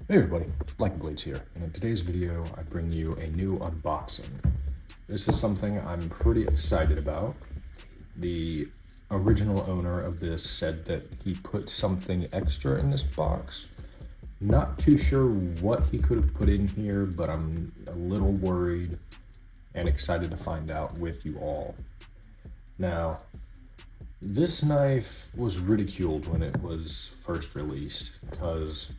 Hey everybody, Like Blades here, and in today's video I bring you a new unboxing. This is something I'm pretty excited about. The original owner of this said that he put something extra in this box. Not too sure what he could have put in here, but I'm a little worried and excited to find out with you all. Now, this knife was ridiculed when it was first released because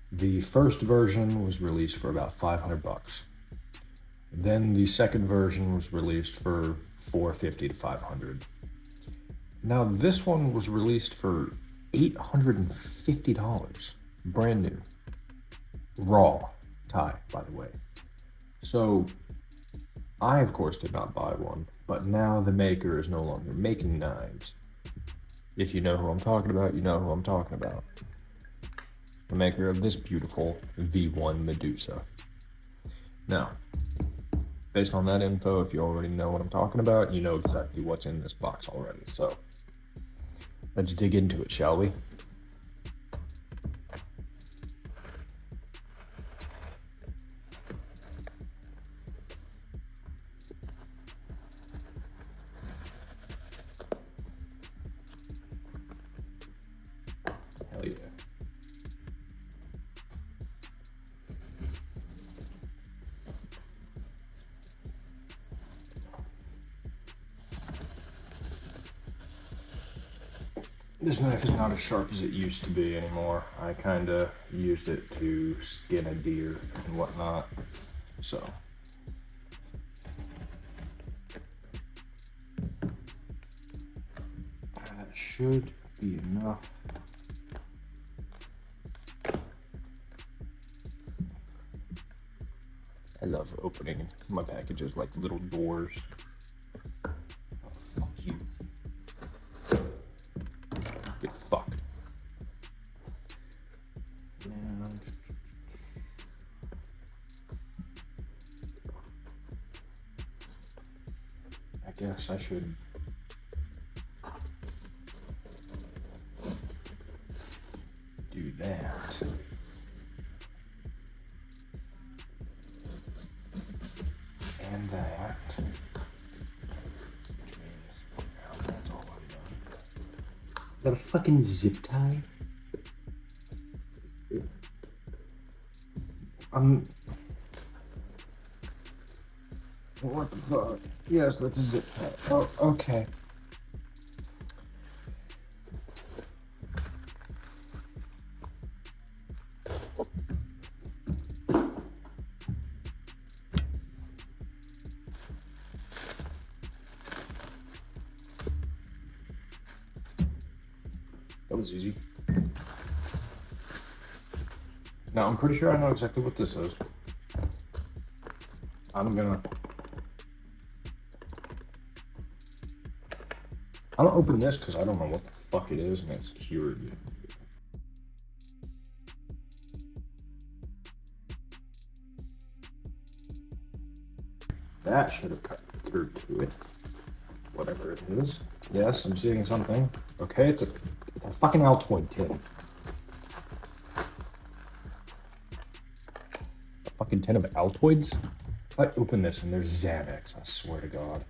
the first version was released for about 500 bucks. Then the second version was released for 450 to 500. Now this one was released for $850, brand new, raw tie, by the way. So I of course did not buy one, but now the maker is no longer making knives. If you know who I'm talking about, you know who I'm talking about. The maker of this beautiful V1 Medusa. Now, based on that info, if you already know what I'm talking about, you know exactly what's in this box already. So, let's dig into it, shall we? Hell yeah. This knife is not as sharp as it used to be anymore. I kinda used it to skin a deer and whatnot, so. That should be enough. I love opening my packages like little doors. Oh, fuck you. Get fucked. Now, I guess I should do that. And that. Which means, now that's all I've done. Is that a fucking zip tie? What the fuck? Yes, that's a zip tie. Oh, okay. That was easy. Now, I'm pretty sure I know exactly what this is. I'm gonna open this because I don't know what the fuck it is and it's cured. That should have cut through to it. Whatever it is. Yes, I'm seeing something. Okay, it's a fucking Altoid tin. A fucking tin of Altoids? If I open this and there's Xanax, I swear to God.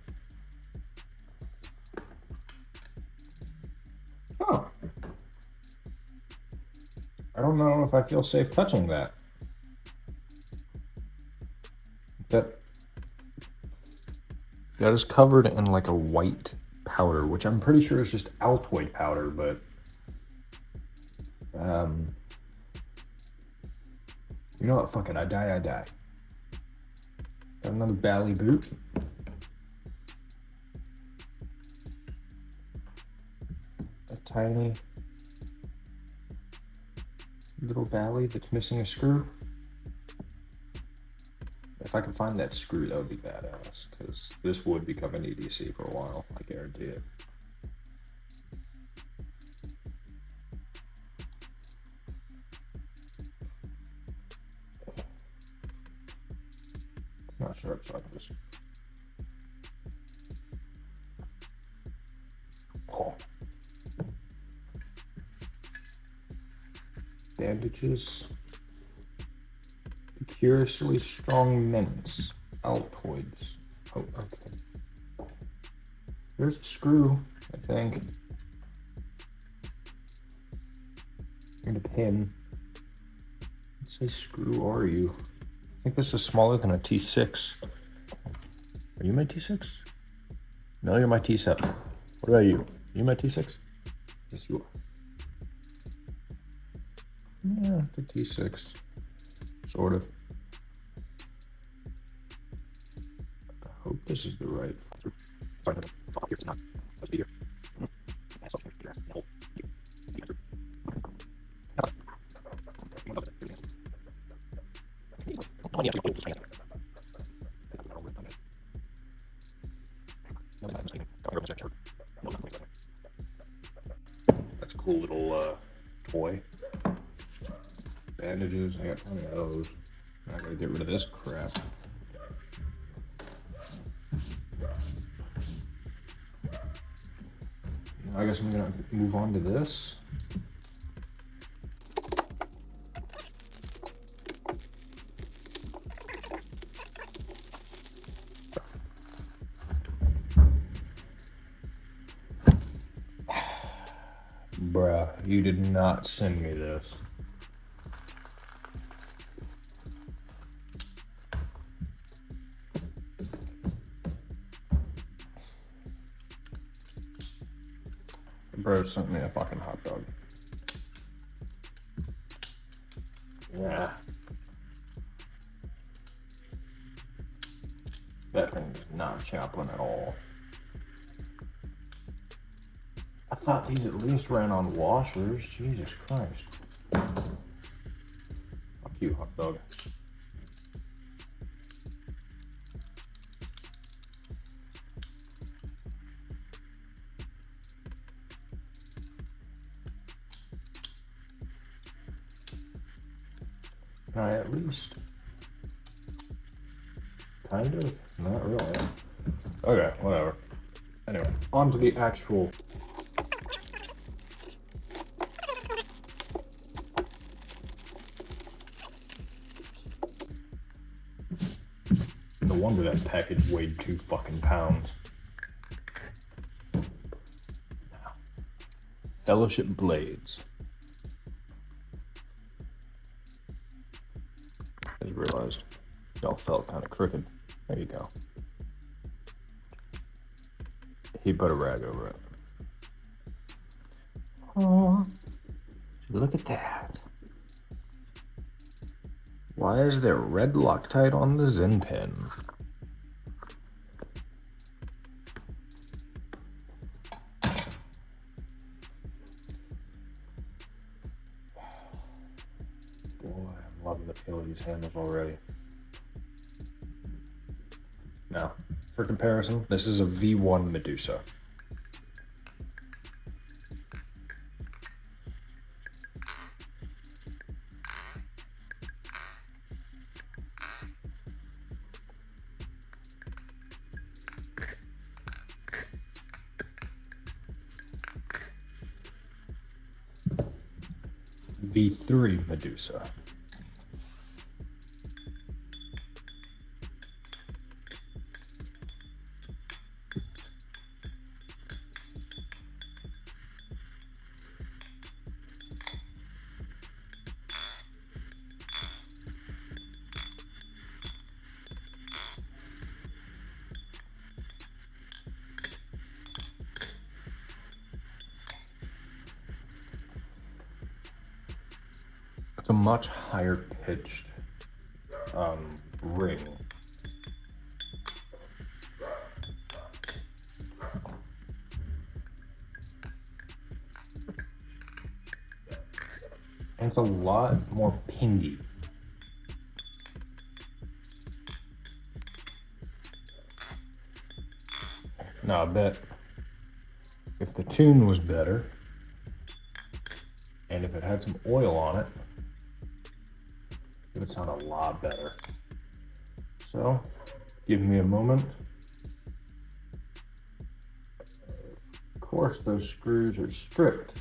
Huh. I don't know if I feel safe touching that. That is covered in like a white powder, which I'm pretty sure is just Altoid powder, but you know what? Fuck it. I die. Got another bally boot. A tiny little bally that's missing a screw. If I could find that screw, that would be badass, because this would become an EDC for a while, I guarantee it. It's not sharp, so I can just... Oh. Bandages. Curiously strong mints. Altoids. Oh, okay. There's a screw, I think. And a pin. Let's say screw are you? I think this is smaller than a T6. Are you my T6? No, you're my T7. What about you? Are you my T6? Yes, you are. Yeah, the T6. Sort of. I hope this is the right. That's a cool little toy. Bandages, I got plenty of those. I gotta get rid of this crap. I guess I'm gonna move on to this. Bruh, you did not send me this. Bro sent me a fucking hot dog. Yeah. That thing is not Chaplin at all. I thought these at least ran on washers. Jesus Christ. Fuck you, hot dog. Can I at least? Kind of? Not really. Okay, whatever. Anyway, on to the actual. No wonder that package weighed 2 fucking pounds. Fellowship Blades. I just realized y'all felt kind of crooked. There you go. He put a rag over it. Oh, look at that. Why is there red Loctite on the Zen pen? Boy, I'm loving the feel of these handles already. Now, for comparison, this is a V1 Medusa. V3 Medusa. It's a much higher pitched ring. And it's a lot more pingy. Now I bet if the tune was better, and if it had some oil on it, it would sound a lot better. So, give me a moment. Of course, those screws are stripped.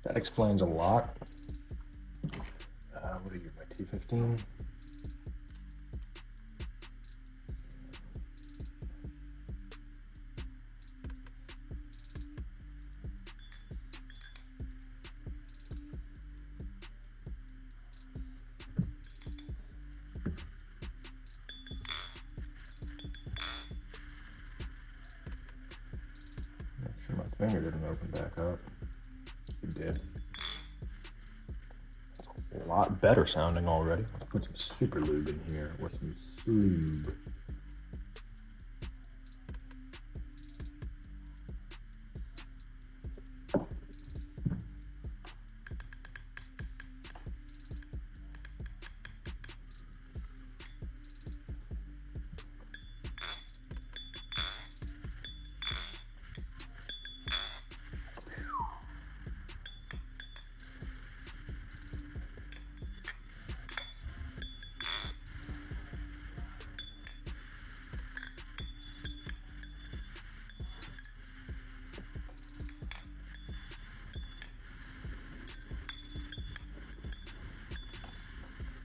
That explains a lot. What are you, my T15? Make sure my finger didn't open back up. It did. A lot better sounding already. Let's put some super lube in here with some lube.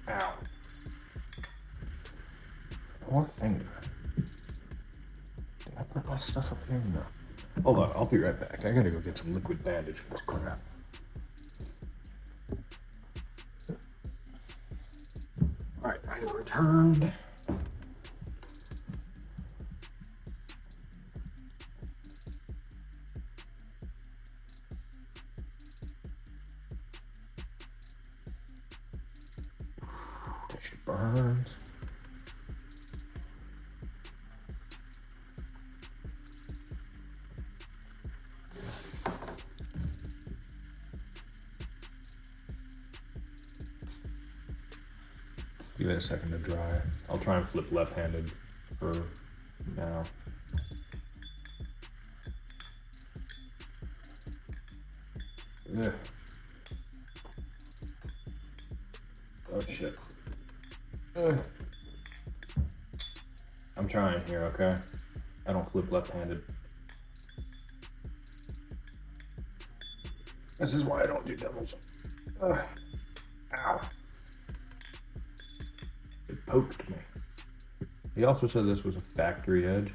Ow. Poor finger. Did I put my stuff up here? No. Hold on, I'll be right back. I gotta go get some liquid bandage for this crap. Alright, I have returned. That shit burns. Give it a second to dry. I'll try and flip left-handed for now. Ugh. Oh shit. Ugh. I'm trying here, okay? I don't flip left-handed. This is why I don't do doubles. Ugh. Ow. It poked me. He also said this was a factory edge.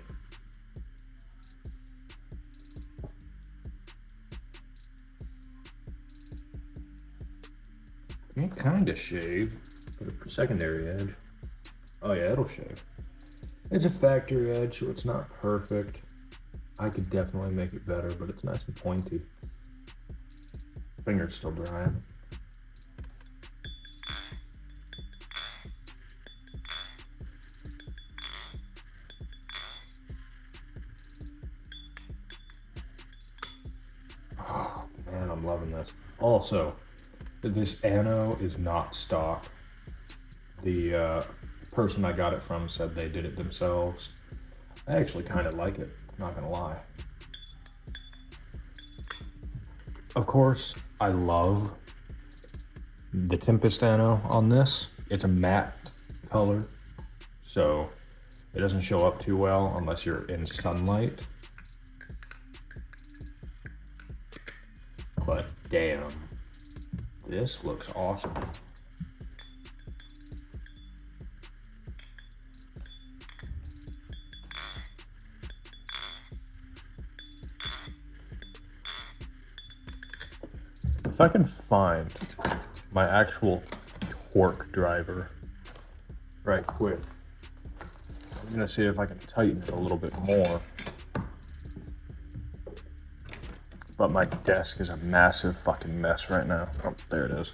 It kinda shave, but a secondary edge. Oh yeah, it'll shave. It's a factory edge, so it's not perfect. I could definitely make it better, but it's nice and pointy. Finger's still drying. Oh man, I'm loving this. Also, this ano is not stock. The person I got it from said they did it themselves. I actually kind of like it, not gonna lie. Of course, I love the Tempest ano on this. It's a matte color, so it doesn't show up too well unless you're in sunlight. But damn, this looks awesome. If I can find my actual torque driver right quick, I'm gonna see if I can tighten it a little bit more. But my desk is a massive fucking mess right now. Oh, there it is.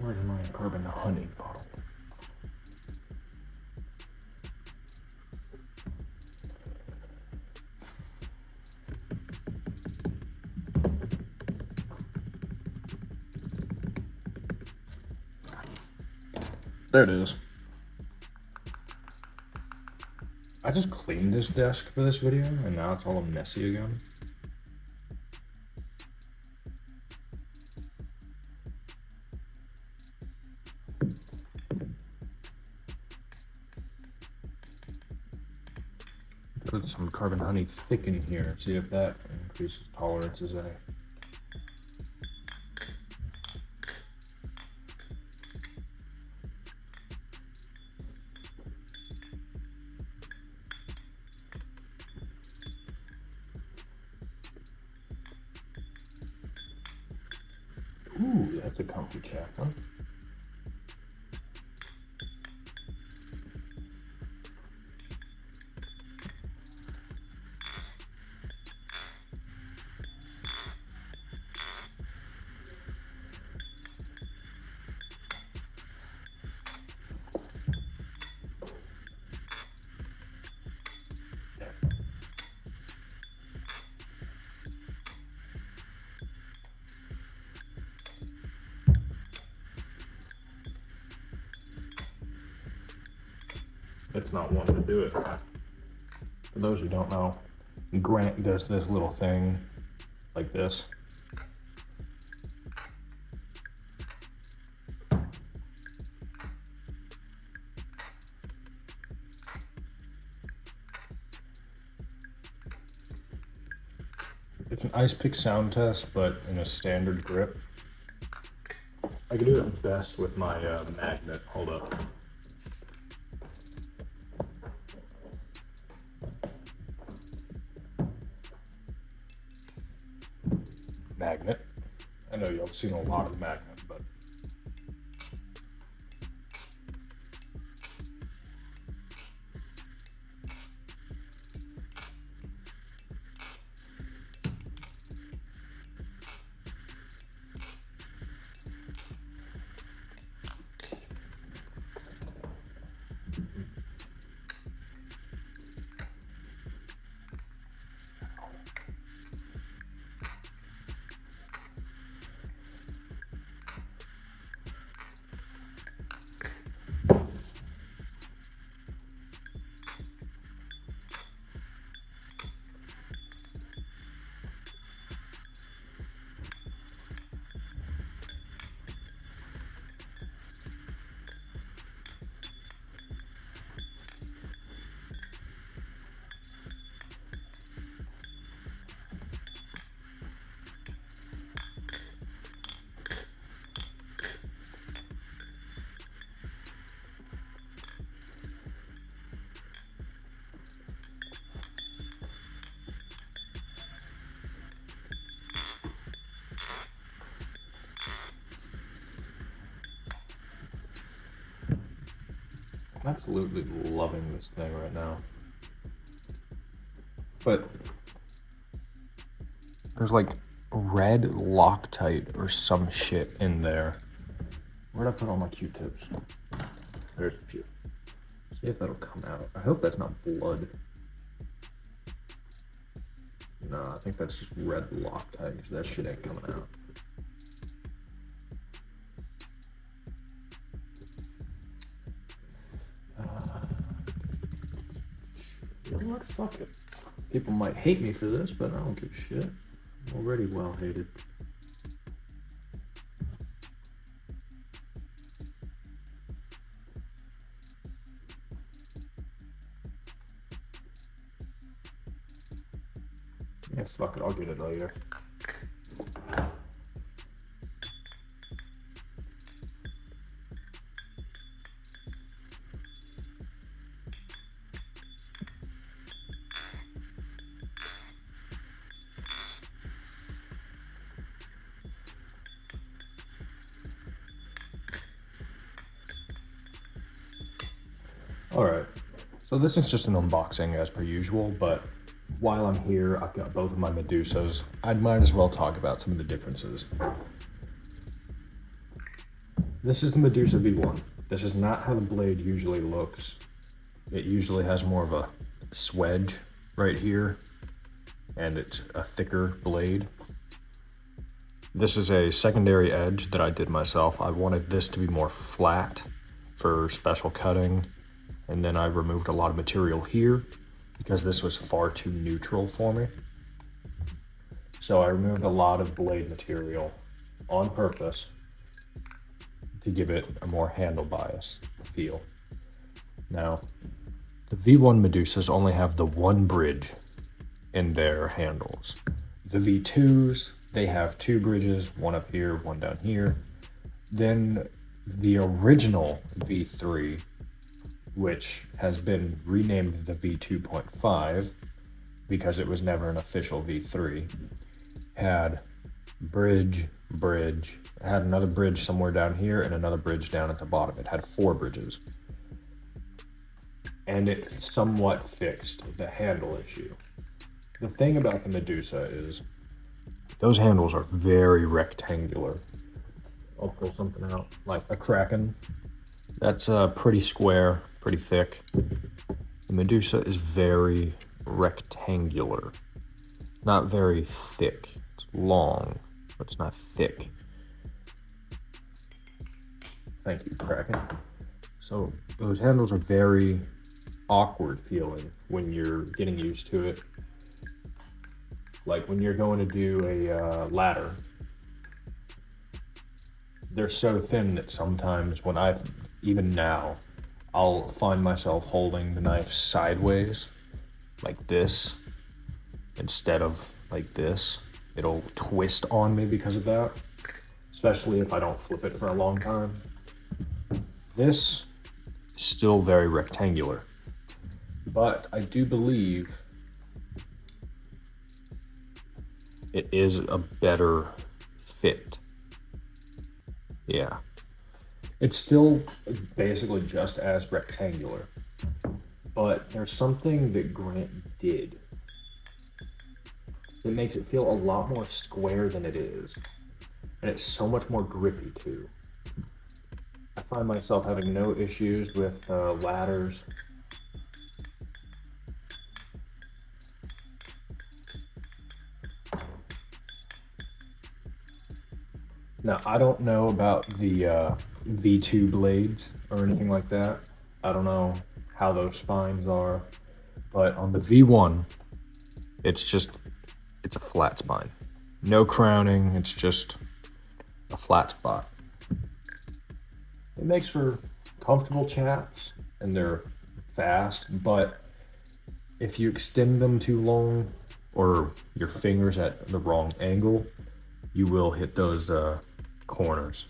Where's my carbon honey bottle? There it is. I just cleaned this desk for this video, and now it's all messy again. Put some carbon honey thickening here, see if that increases tolerances any. Ooh, that's a comfy chair, huh? It's not one to do it. For those who don't know, Grant does this little thing like this. It's an ice pick sound test, but in a standard grip. I can do it best with my magnet. Hold up. Magnet. I know you've seen a lot of magnet, but I'm absolutely loving this thing right now. But there's like red Loctite or some shit in there. Where'd I put all my Q-tips? There's a few. See if that'll come out. I hope that's not blood. No, I think that's just red Loctite, because that shit ain't coming out. You know what? Fuck it. People might hate me for this, but I don't give a shit. I'm already well hated. Yeah, fuck it. I'll get it later. Alright, so this is just an unboxing as per usual, but while I'm here, I've got both of my Medusas. I might as well talk about some of the differences. This is the Medusa V1. This is not how the blade usually looks. It usually has more of a swedge right here, and it's a thicker blade. This is a secondary edge that I did myself. I wanted this to be more flat for special cutting, and then I removed a lot of material here because this was far too neutral for me. So I removed a lot of blade material on purpose to give it a more handle bias feel. Now, the V1 Medusas only have the one bridge in their handles. The V2s, they have two bridges, one up here, one down here. Then the original V3, which has been renamed the V2.5 because it was never an official V3, had bridge, it had another bridge somewhere down here and another bridge down at the bottom. It had 4 bridges. And it somewhat fixed the handle issue. The thing about the Medusa is those handles are very rectangular. I'll pull something out, like a Kraken. That's pretty square, pretty thick. The Medusa is very rectangular. Not very thick. It's long, but it's not thick. Thank you, Kraken. So those handles are very awkward feeling when you're getting used to it. Like when you're going to do a ladder, they're so thin that sometimes when even now, I'll find myself holding the knife sideways, like this, instead of like this. It'll twist on me because of that, especially if I don't flip it for a long time. This is still very rectangular, but I do believe it is a better fit. Yeah. It's still basically just as rectangular, but there's something that Grant did that makes it feel a lot more square than it is, and it's so much more grippy too. I find myself having no issues with ladders. Now, I don't know about the V2 blades or anything like that. I don't know how those spines are, but on the V1, it's a flat spine. No crowning, it's just a flat spot. It makes for comfortable chaps, and they're fast, but if you extend them too long or your fingers at the wrong angle, you will hit those corners,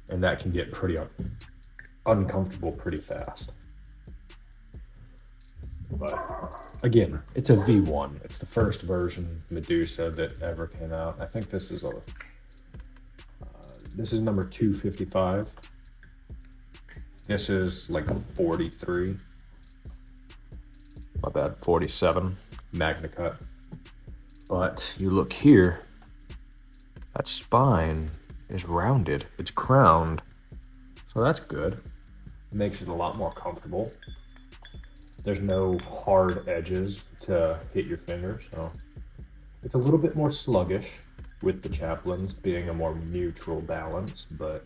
and that can get pretty uncomfortable pretty fast. But again, it's a V1. It's the first version Medusa that ever came out. I think this is number 255. This is like a 43. My bad, 47 Magna Cut. But you look here, that spine is rounded. It's crowned, so that's good. It makes it a lot more comfortable. There's no hard edges to hit your fingers, so it's a little bit more sluggish with the chaplains being a more neutral balance, but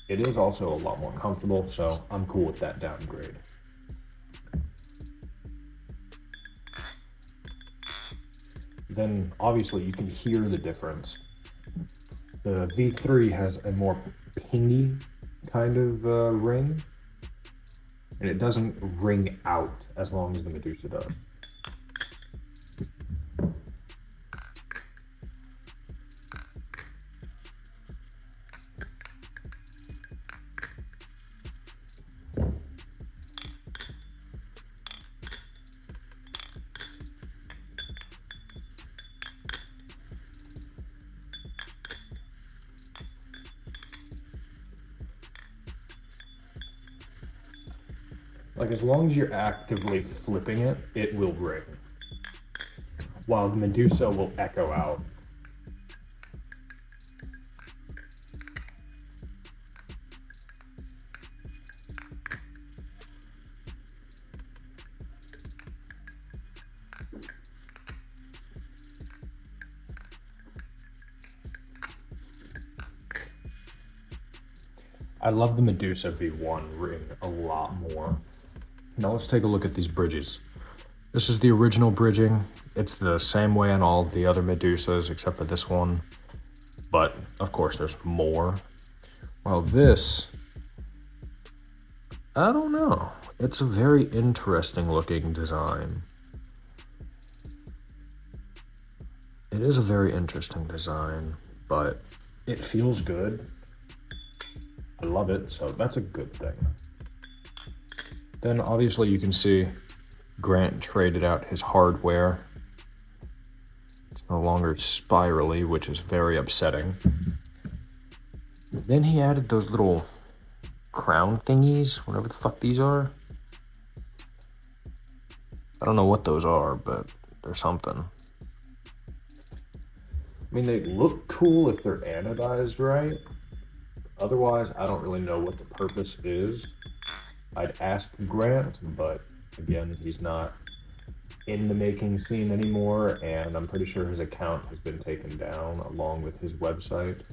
it is also a lot more comfortable, so I'm cool with that downgrade. Then obviously you can hear the difference. The V3 has a more pingy kind of ring, and it doesn't ring out as long as the Medusa does. Like, as long as you're actively flipping it, it will ring, while the Medusa will echo out. I love the Medusa V1 ring a lot more. Now let's take a look at these bridges. This is the original bridging. It's the same way on all the other Medusas except for this one. But of course there's more. Well, this, I don't know. It's a very interesting looking design. It is a very interesting design, but it feels good. I love it, so that's a good thing. Then obviously you can see Grant traded out his hardware. It's no longer spirally, which is very upsetting. Then he added those little crown thingies, whatever the fuck these are. I don't know what those are, but they're something. I mean, they look cool if they're anodized right. Otherwise, I don't really know what the purpose is. I'd ask Grant, but again, he's not in the making scene anymore, and I'm pretty sure his account has been taken down along with his website,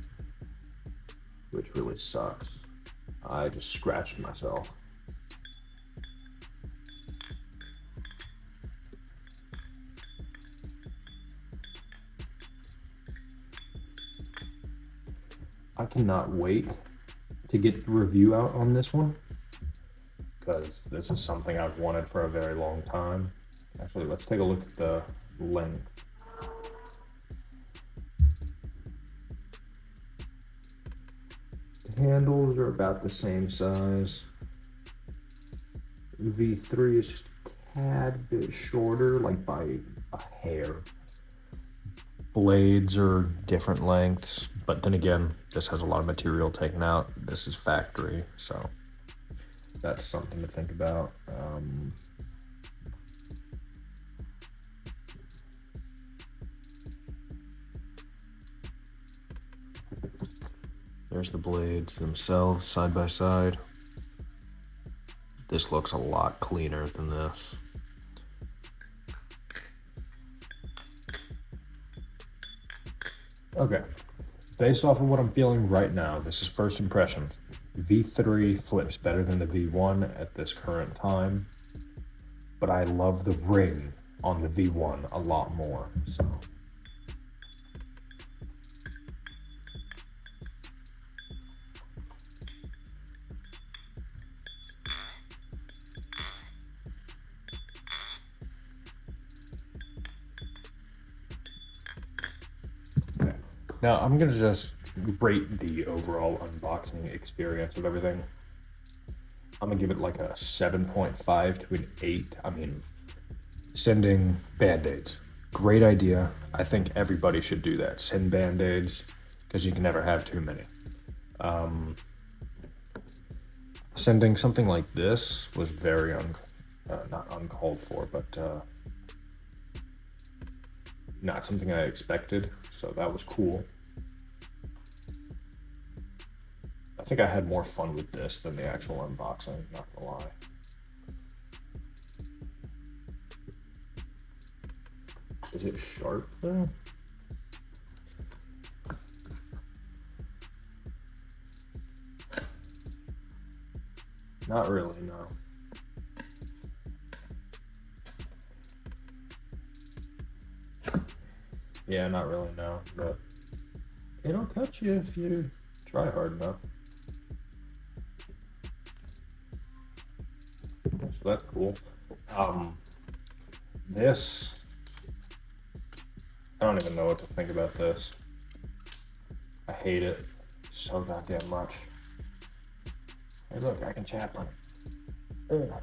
which really sucks. I just scratched myself. I cannot wait to get the review out on this one, because this is something I've wanted for a very long time. Actually, let's take a look at the length. The handles are about the same size. V3 is just a tad bit shorter, like by a hair. Blades are different lengths, but then again, this has a lot of material taken out. This is factory, so that's something to think about. There's the blades themselves side by side. This looks a lot cleaner than this. Okay, based off of what I'm feeling right now, this is first impressions. V3 flips better than the V1 at this current time, but I love the ring on the V1 a lot more, so. Now, I'm going to just rate the overall unboxing experience of everything. I'm going to give it like a 7.5 to an 8. I mean, sending Band-Aids. Great idea. I think everybody should do that. Send Band-Aids, because you can never have too many. Sending something like this was very, not uncalled for, but not something I expected, so that was cool. I think I had more fun with this than the actual unboxing, not gonna lie. Is it sharp though? Not really, no. Yeah, not really, no, but it'll cut you if you try hard enough. So that's cool. This, I don't even know what to think about this. I hate it so goddamn much. Hey look, I can chat on it. Ugh.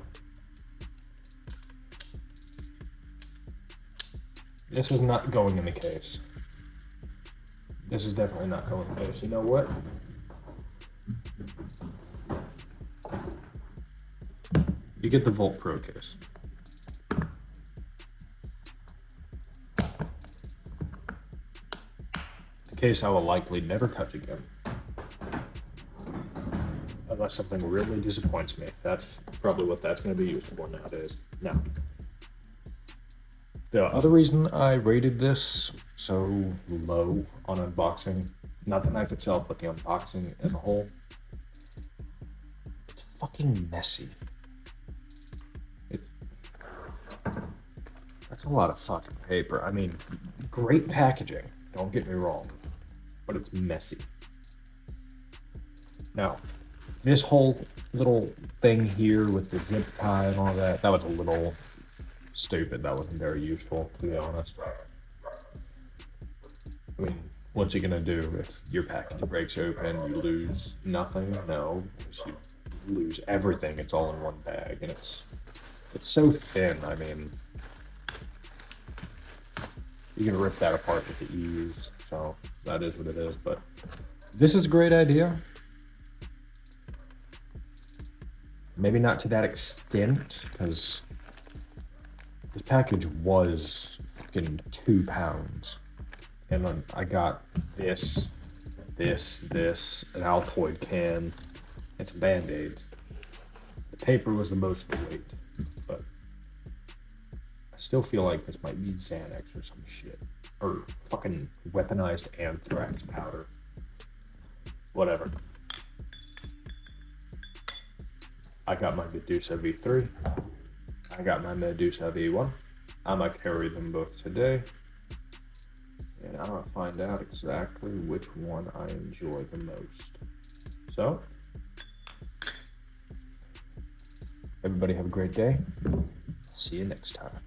This is not going in the case. This is definitely not going in the case. You know what? You get the Volt Pro case. The case I will likely never touch again. Unless something really disappoints me. That's probably what that's going to be used for nowadays. Now, the other reason I rated this so low on unboxing, not the knife itself, but the unboxing as a whole, fucking messy. That's a lot of fucking paper. I mean, great packaging, don't get me wrong, but it's messy. Now, this whole little thing here with the zip tie and all that, that was a little stupid. That wasn't very useful, to be honest. I mean, what's you gonna do if your package breaks open, you lose nothing? No, because you lose everything. It's all in one bag, and it's so thin. I mean, you can rip that apart with ease. So that is what it is. But this is a great idea. Maybe not to that extent, because this package was fucking £2. And then I got this, an Altoid can. It's a Band-Aid. The paper was the most weight, but I still feel like this might be Xanax or some shit. Or fucking weaponized anthrax powder. Whatever. I got my Medusa V3. I got my Medusa V1. I'm gonna carry them both today. And I'm gonna find out exactly which one I enjoy the most. So, everybody have a great day. See you next time.